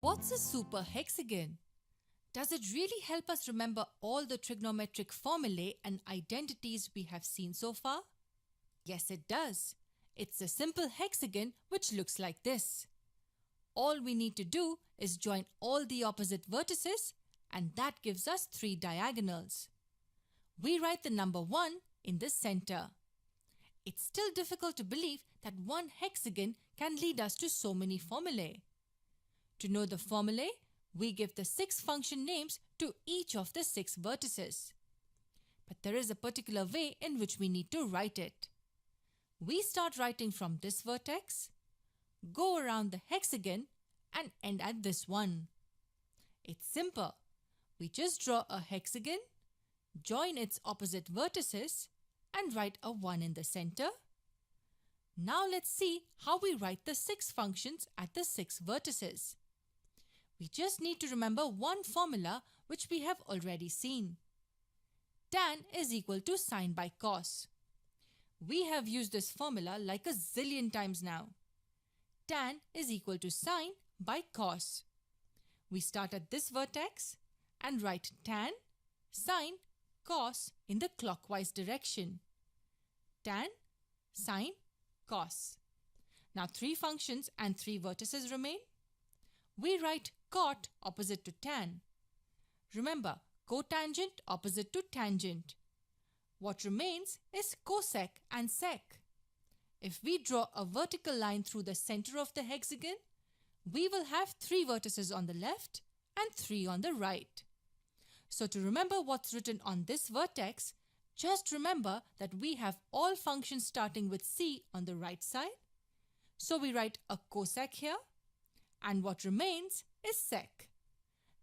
What's a super hexagon? Does it really help us remember all the trigonometric formulae and identities we have seen so far? Yes, it does. It's a simple hexagon which looks like this. All we need to do is join all the opposite vertices, and that gives us 3 diagonals. We write the number 1 in the center. It's still difficult to believe that one hexagon can lead us to so many formulae. To know the formulae, we give the 6 function names to each of the 6 vertices. But there is a particular way in which we need to write it. We start writing from this vertex, go around the hexagon and end at this one. It's simple. We just draw a hexagon, join its opposite vertices and write a 1 in the center. Now let's see how we write the 6 functions at the 6 vertices. We just need to remember one formula which we have already seen. Tan is equal to sine by cos. We have used this formula like a zillion times now. Tan is equal to sine by cos. We start at this vertex and write tan, sine, cos in the clockwise direction. Tan, sine, cos. Now 3 functions and 3 vertices remain. We write cot opposite to tan. Remember, cotangent opposite to tangent. What remains is cosec and sec. If we draw a vertical line through the center of the hexagon, we will have 3 vertices on the left and 3 on the right. So to remember what's written on this vertex, just remember that we have all functions starting with c on the right side. So we write a cosec here, and what remains is sec.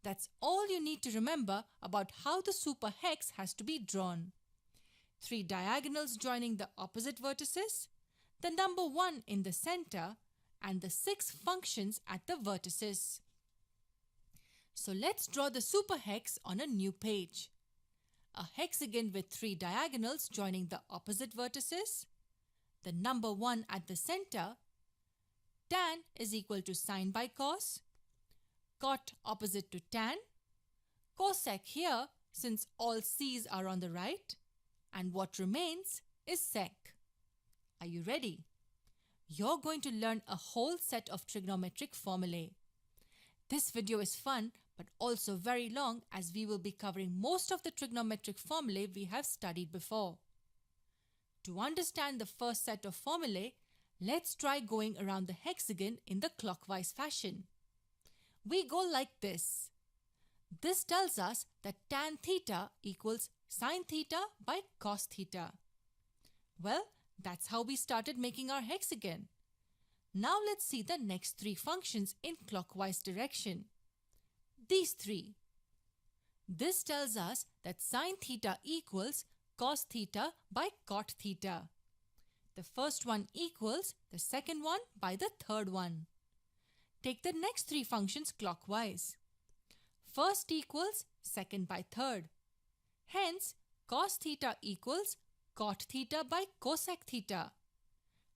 That's all you need to remember about how the super hex has to be drawn. 3 diagonals joining the opposite vertices, the number 1 in the center, and the 6 functions at the vertices. So let's draw the super hex on a new page. A hexagon with 3 diagonals joining the opposite vertices, the number 1 at the center, tan is equal to sine by cos, cot opposite to tan, cosec here since all c's are on the right, and what remains is sec. Are you ready? You're going to learn a whole set of trigonometric formulae. This video is fun but also very long as we will be covering most of the trigonometric formulae we have studied before. To understand the first set of formulae, let's try going around the hexagon in the clockwise fashion. We go like this. This tells us that tan theta equals sine theta by cos theta. Well, that's how we started making our hexagon. Now let's see the next 3 functions in clockwise direction. These 3. This tells us that sine theta equals cos theta by cot theta. The first one equals the second one by the third one. Take the next 3 functions clockwise. First equals second by third. Hence, cos theta equals cot theta by cosec theta.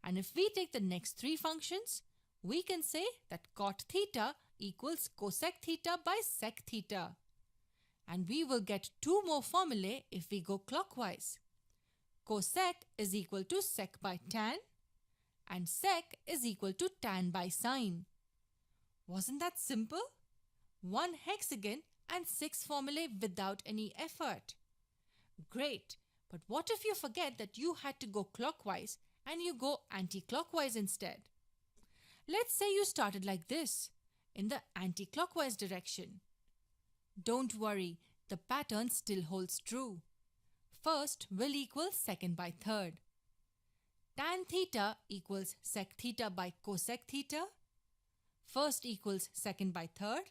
And if we take the next 3 functions, we can say that cot theta equals cosec theta by sec theta. And we will get 2 more formulae if we go clockwise. Cosec is equal to sec by tan, and sec is equal to tan by sine. Wasn't that simple? 1 hexagon and 6 formulae without any effort. Great, but what if you forget that you had to go clockwise and you go anti-clockwise instead? Let's say you started like this, in the anti-clockwise direction. Don't worry, the pattern still holds true. First will equal second by third. Tan theta equals sec theta by cosec theta. First equals second by third.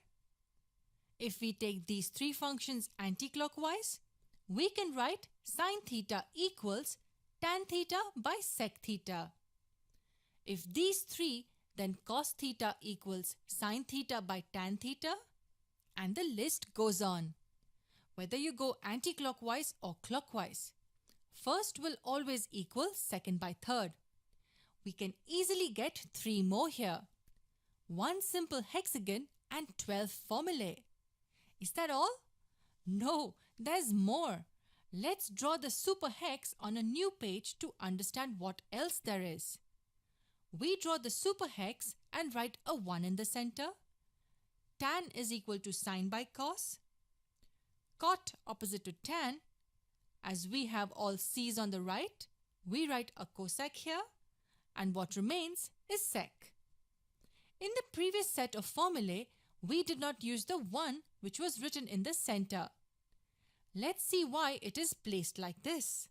If we take these 3 functions anti-clockwise, we can write sine theta equals tan theta by sec theta. If these 3, then cos theta equals sine theta by tan theta, and the list goes on. Whether you go anti-clockwise or clockwise, first will always equal second by third. We can easily get 3 more here. One simple hexagon and 12 formulae. Is that all? No, there's more. Let's draw the super hex on a new page to understand what else there is. We draw the super hex and write a 1 in the center. Tan is equal to sine by cos. Cot opposite to tan. As we have all c's on the right, we write a cosec here, and what remains is sec. In the previous set of formulae, we did not use the 1 which was written in the center. Let's see why it is placed like this.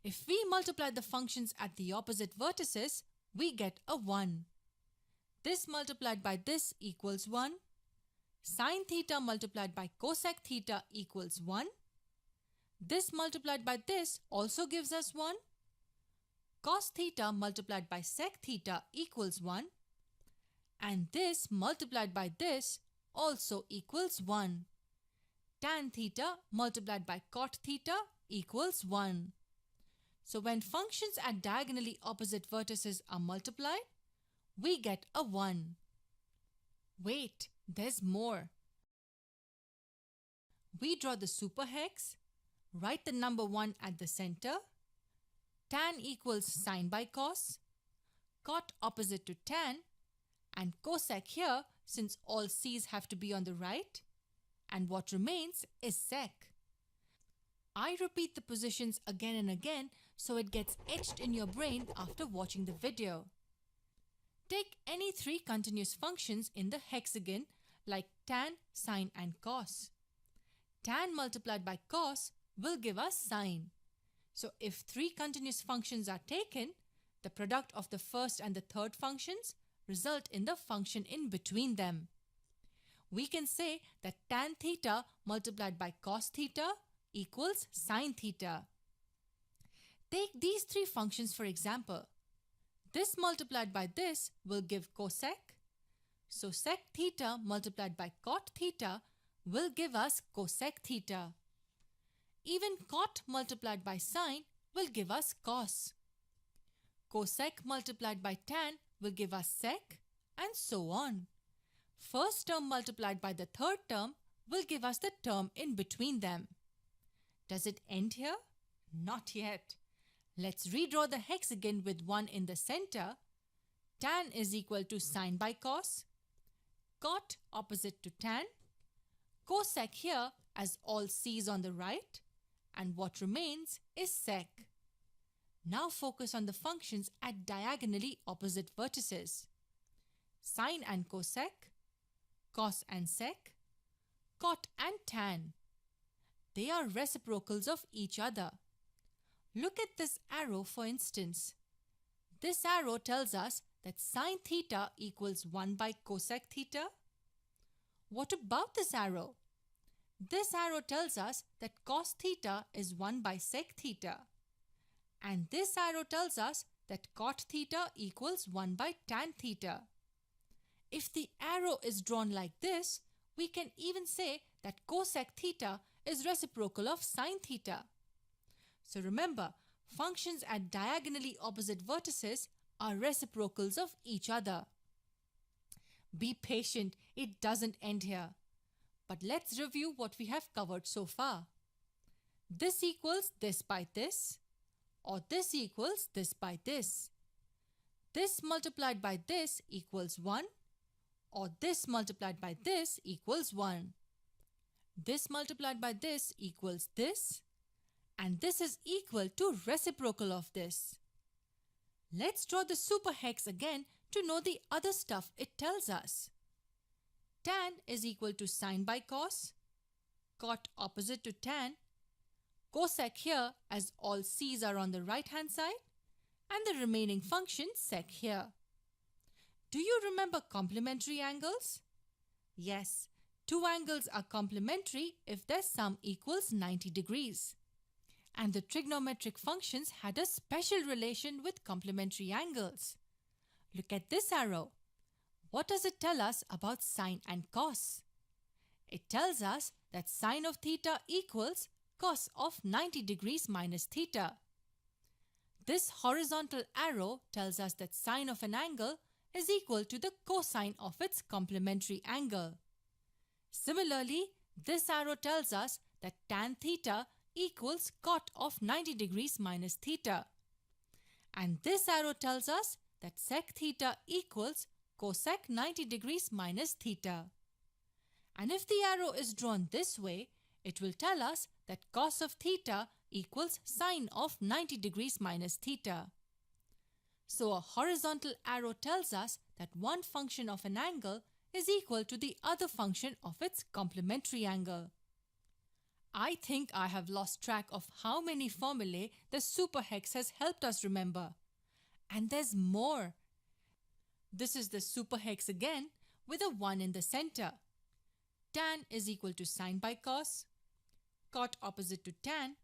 If we multiply the functions at the opposite vertices, we get a 1. This multiplied by this equals 1. Sine theta multiplied by cosec theta equals 1. This multiplied by this also gives us 1. Cos theta multiplied by sec theta equals 1. And this multiplied by this also equals 1. Tan theta multiplied by cot theta equals 1. So when functions at diagonally opposite vertices are multiplied, we get a 1. Wait, there's more. We draw the super hex, write the number 1 at the center, tan equals sine by cos, cot opposite to tan, and cosec here since all c's have to be on the right, and what remains is sec. I repeat the positions again and again so it gets etched in your brain after watching the video. Take any 3 continuous functions in the hexagon like tan, sine and cos. Tan multiplied by cos will give us sine. So if 3 continuous functions are taken, the product of the first and the third functions result in the function in between them. We can say that tan theta multiplied by cos theta equals sine theta. Take these 3 functions for example. This multiplied by this will give cosec. So sec theta multiplied by cot theta will give us cosec theta. Even cot multiplied by sine will give us cos. Cosec multiplied by tan will give us sec, and so on. First term multiplied by the third term will give us the term in between them. Does it end here? Not yet. Let's redraw the hexagon with 1 in the center. Tan is equal to sine by cos. Cot opposite to tan. Cosec here as all c's on the right. And what remains is sec. Now focus on the functions at diagonally opposite vertices. Sine and cosec, cos and sec, cot and tan. They are reciprocals of each other. Look at this arrow for instance. This arrow tells us that sine theta equals 1 by cosec theta. What about this arrow? This arrow tells us that cos theta is 1 by sec theta. And this arrow tells us that cot theta equals 1 by tan theta. If the arrow is drawn like this, we can even say that cosec theta is reciprocal of sine theta. So remember, functions at diagonally opposite vertices are reciprocals of each other. Be patient, it doesn't end here. But let's review what we have covered so far. This equals this by this, or this equals this by this. This multiplied by this equals 1, or this multiplied by this equals 1. This multiplied by this equals this, and this is equal to reciprocal of this. Let's draw the super hex again to know the other stuff it tells us. Tan is equal to sine by cos, cot opposite to tan, cosec here as all c's are on the right hand side, and the remaining function sec here. Do you remember complementary angles? Yes, 2 angles are complementary if their sum equals 90 degrees. And the trigonometric functions had a special relation with complementary angles. Look at this arrow. What does it tell us about sine and cos? It tells us that sine of theta equals cos of 90 degrees minus theta. This horizontal arrow tells us that sine of an angle is equal to the cosine of its complementary angle. Similarly, this arrow tells us that tan theta equals cot of 90 degrees minus theta. And this arrow tells us that sec theta equals cosec 90 degrees minus theta. And if the arrow is drawn this way, it will tell us that cos of theta equals sine of 90 degrees minus theta. So a horizontal arrow tells us that one function of an angle is equal to the other function of its complementary angle. I think I have lost track of how many formulae the superhex has helped us remember. And there's more. This is the superhex again with a 1 in the center. Tan is equal to sine by cos, cot opposite to tan.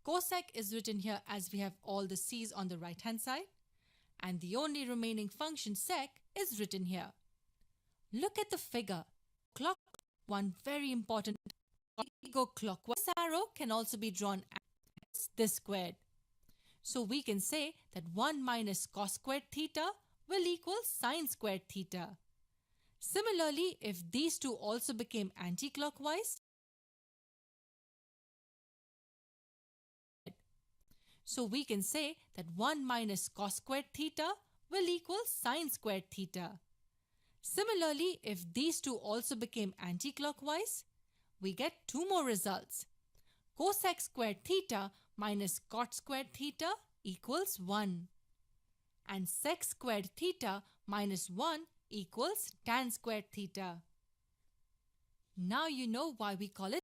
Cosec is written here as we have all the c's on the right hand side, and the only remaining function sec is written here. Look at the figure. Clock, one very important. If we go clockwise, this arrow can also be drawn as this squared. So we can say that 1 minus cos squared theta will equal sine squared theta. Similarly, if these two also became anti-clockwise, so we can say that 1 minus cos squared theta will equal sine squared theta. Similarly, if these two also became anti-clockwise, we get two more results. Cosec squared theta minus cot squared theta equals 1. And sec squared theta minus 1 equals tan squared theta. Now you know why we call it